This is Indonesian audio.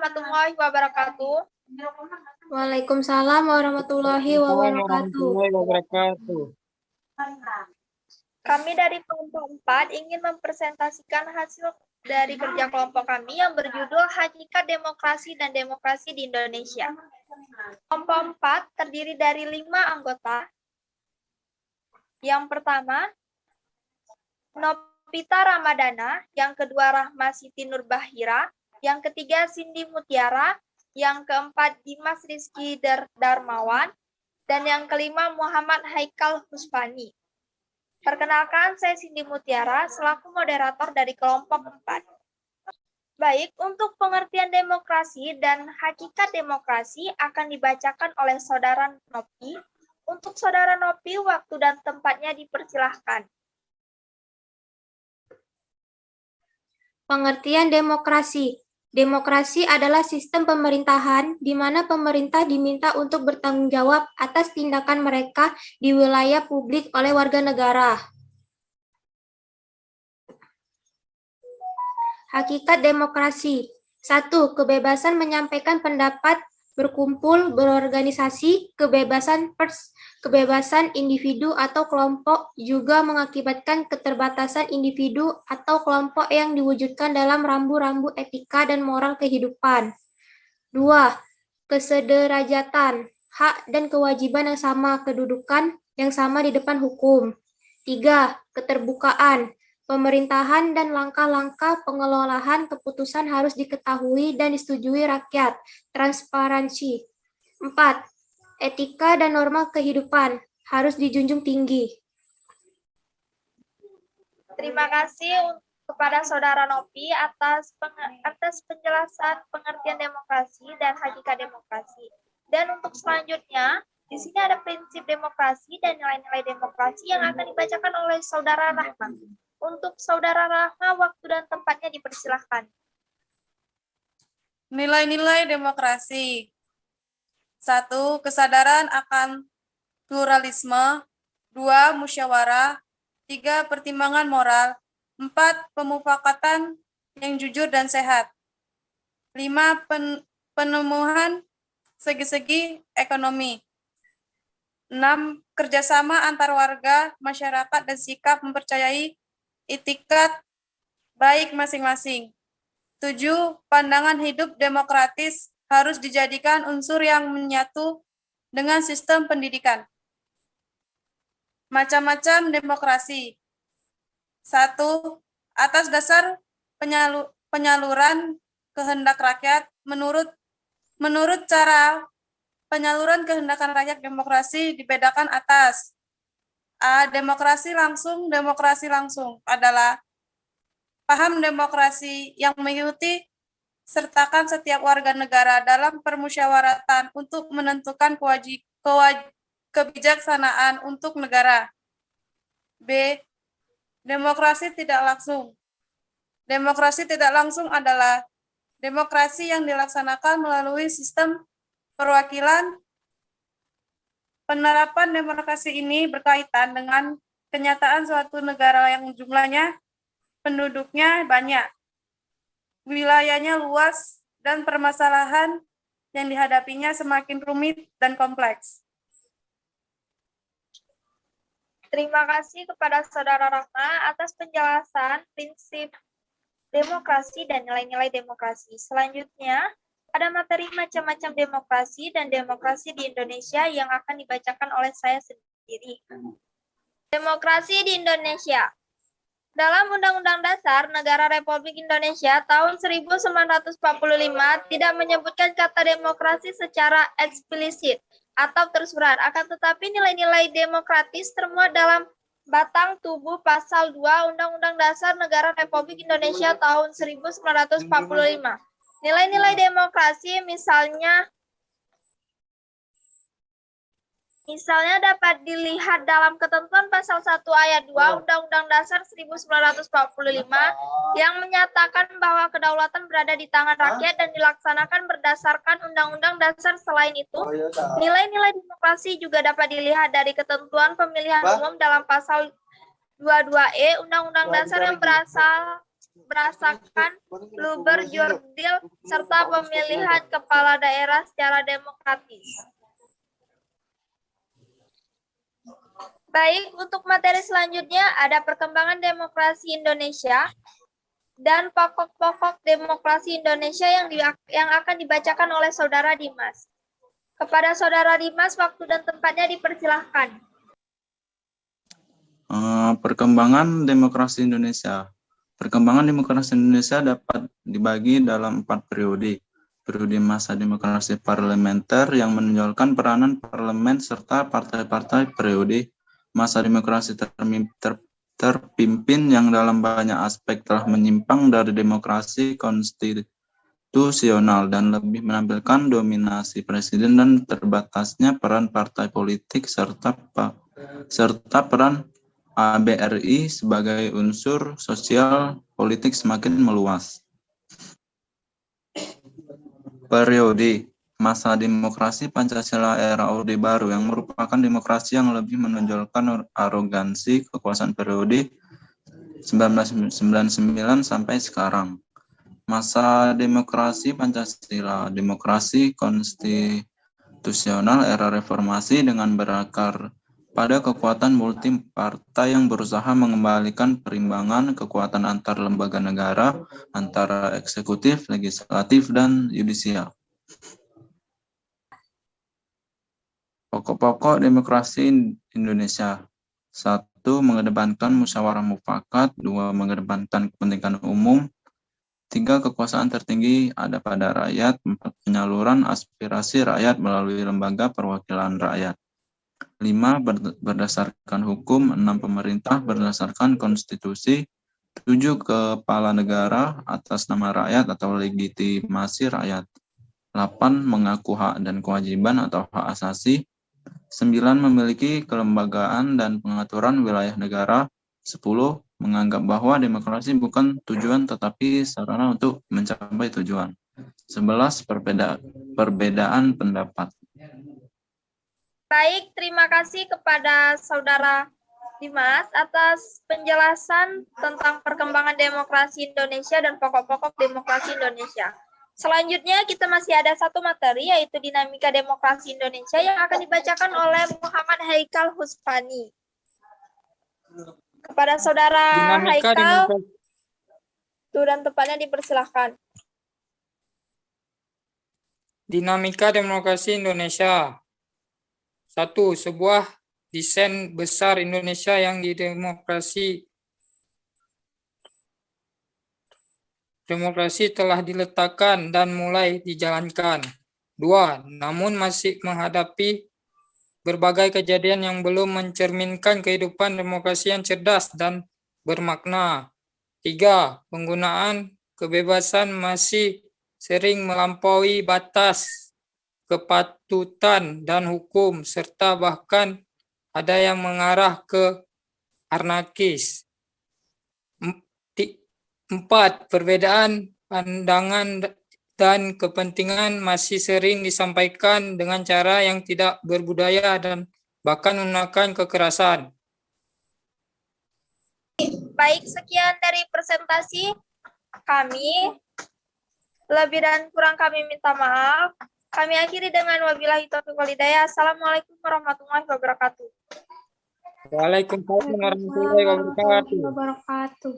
warahmatullahi wabarakatuh. Waalaikumsalam warahmatullahi wabarakatuh. Kami dari kelompok 4 ingin mempresentasikan hasil dari kerja kelompok kami yang berjudul Hakikat Demokrasi dan Demokrasi di Indonesia. Kelompok 4 terdiri dari 5 anggota. Yang pertama, Nopita Ramadana, yang kedua Rahma Siti Nurbahira, yang ketiga Cindy Mutiara, yang keempat Dimas Rizky Darmawan, dan yang kelima Muhammad Haikal Husfani. Perkenalkan, saya Cindy Mutiara selaku moderator dari kelompok 4. Baik, untuk pengertian demokrasi dan hakikat demokrasi akan dibacakan oleh Saudara Nopi. Untuk Saudara Nopi, waktu dan tempatnya dipersilahkan. Pengertian demokrasi. Demokrasi adalah sistem pemerintahan di mana pemerintah diminta untuk bertanggung jawab atas tindakan mereka di wilayah publik oleh warga negara. Hakikat demokrasi. 1. Kebebasan menyampaikan pendapat, berkumpul, berorganisasi, kebebasan individu atau kelompok juga mengakibatkan keterbatasan individu atau kelompok yang diwujudkan dalam rambu-rambu etika dan moral kehidupan. 2. Kesederajatan, hak dan kewajiban yang sama, kedudukan yang sama di depan hukum. 3. Keterbukaan, pemerintahan dan langkah-langkah pengelolaan keputusan harus diketahui dan disetujui rakyat. Transparansi. 4. Etika dan norma kehidupan harus dijunjung tinggi. Terima kasih kepada Saudara Nopi atas penjelasan pengertian demokrasi dan hakikat demokrasi. Dan untuk selanjutnya, di sini ada prinsip demokrasi dan nilai-nilai demokrasi yang akan dibacakan oleh Saudara Rahma. Untuk Saudara Rahma, waktu dan tempatnya dipersilahkan. Nilai-nilai demokrasi. 1. Kesadaran akan pluralisme. 2. Musyawarah. 3. Pertimbangan moral. 4. Pemufakatan yang jujur dan sehat. 5. Penemuan segi-segi ekonomi. 6. Kerjasama antar warga, masyarakat, dan sikap mempercayai itikat baik masing-masing. 7. Pandangan hidup demokratis harus dijadikan unsur yang menyatu dengan sistem pendidikan. Macam-macam demokrasi. 1. Atas dasar penyaluran kehendak rakyat. Menurut cara penyaluran kehendak rakyat, demokrasi dibedakan atas. A. Demokrasi langsung adalah paham demokrasi yang mengikuti sertakan setiap warga negara dalam permusyawaratan untuk menentukan kebijaksanaan untuk negara. B. Demokrasi tidak langsung. Demokrasi tidak langsung adalah demokrasi yang dilaksanakan melalui sistem perwakilan. Penerapan demokrasi ini berkaitan dengan kenyataan suatu negara yang jumlahnya penduduknya banyak, wilayahnya luas, dan permasalahan yang dihadapinya semakin rumit dan kompleks. Terima kasih kepada Saudara Rahma atas penjelasan prinsip demokrasi dan nilai-nilai demokrasi. Selanjutnya, ada materi macam-macam demokrasi dan demokrasi di Indonesia yang akan dibacakan oleh saya sendiri. Demokrasi di Indonesia. Dalam Undang-Undang Dasar Negara Republik Indonesia tahun 1945 tidak menyebutkan kata demokrasi secara eksplisit atau tersurat, akan tetapi nilai-nilai demokratis termuat dalam batang tubuh pasal 2 Undang-Undang Dasar Negara Republik Indonesia tahun 1945. Nilai-nilai demokrasi misalnya dapat dilihat dalam ketentuan pasal 1 ayat 2 Undang-Undang Dasar 1945 yang menyatakan bahwa kedaulatan berada di tangan rakyat dan dilaksanakan berdasarkan Undang-Undang Dasar. Selain itu, nilai-nilai demokrasi juga dapat dilihat dari ketentuan pemilihan umum dalam pasal 22E Undang-Undang Dasar yang berasal berdasarkan Luber-Jurdil serta pemilihan kepala daerah secara demokratis. Baik, untuk materi selanjutnya ada perkembangan demokrasi Indonesia dan pokok-pokok demokrasi Indonesia yang akan dibacakan oleh Saudara Dimas. Kepada Saudara Dimas, waktu dan tempatnya dipersilahkan. Perkembangan demokrasi Indonesia. Perkembangan demokrasi Indonesia dapat dibagi dalam 4 periode. Periode masa demokrasi parlementer yang menonjolkan peranan parlemen serta partai-partai. Periode masa demokrasi terpimpin yang dalam banyak aspek telah menyimpang dari demokrasi konstitusional dan lebih menampilkan dominasi presiden dan terbatasnya peran partai politik serta peran ABRI sebagai unsur sosial politik semakin meluas. Periode masa demokrasi Pancasila era Orde Baru yang merupakan demokrasi yang lebih menonjolkan arogansi kekuasaan periode 1999 sampai sekarang. Masa demokrasi Pancasila, demokrasi konstitusional era reformasi dengan berakar pada kekuatan multi partai yang berusaha mengembalikan perimbangan kekuatan antar lembaga negara, antara eksekutif, legislatif, dan yudisial. Pokok-pokok demokrasi Indonesia. 1. Mengedepankan musyawarah mufakat. 2. Mengedepankan kepentingan umum. 3. Kekuasaan tertinggi ada pada rakyat. 4. Penyaluran aspirasi rakyat melalui lembaga perwakilan rakyat. 5. Berdasarkan hukum. 6. Pemerintah berdasarkan konstitusi. 7. Kepala negara atas nama rakyat atau legitimasi rakyat. 8. Mengaku hak dan kewajiban atau hak asasi. 9. Memiliki kelembagaan dan pengaturan wilayah negara. 10. Menganggap bahwa demokrasi bukan tujuan tetapi sarana untuk mencapai tujuan. 11. Perbedaan pendapat. Baik, terima kasih kepada Saudara Dimas atas penjelasan tentang perkembangan demokrasi Indonesia dan pokok-pokok demokrasi Indonesia. Selanjutnya kita masih ada satu materi yaitu dinamika demokrasi Indonesia yang akan dibacakan oleh Muhammad Haikal Husfani. Kepada Saudara Haikal, dan tempatnya dipersilahkan. Dinamika demokrasi Indonesia. 1. Sebuah desain besar Indonesia yang demokrasi telah diletakkan dan mulai dijalankan. 2. Namun masih menghadapi berbagai kejadian yang belum mencerminkan kehidupan demokrasi yang cerdas dan bermakna. 3. Penggunaan kebebasan masih sering melampaui batas kepatutan dan hukum, serta bahkan ada yang mengarah ke anarkis. 4. Perbedaan pandangan dan kepentingan masih sering disampaikan dengan cara yang tidak berbudaya dan bahkan menggunakan kekerasan. Baik, sekian dari presentasi kami. Lebih dan kurang kami minta maaf. Kami akhiri dengan wabillahi taufiq wal hidayah. Assalamualaikum warahmatullahi wabarakatuh. Waalaikumsalam warahmatullahi wabarakatuh.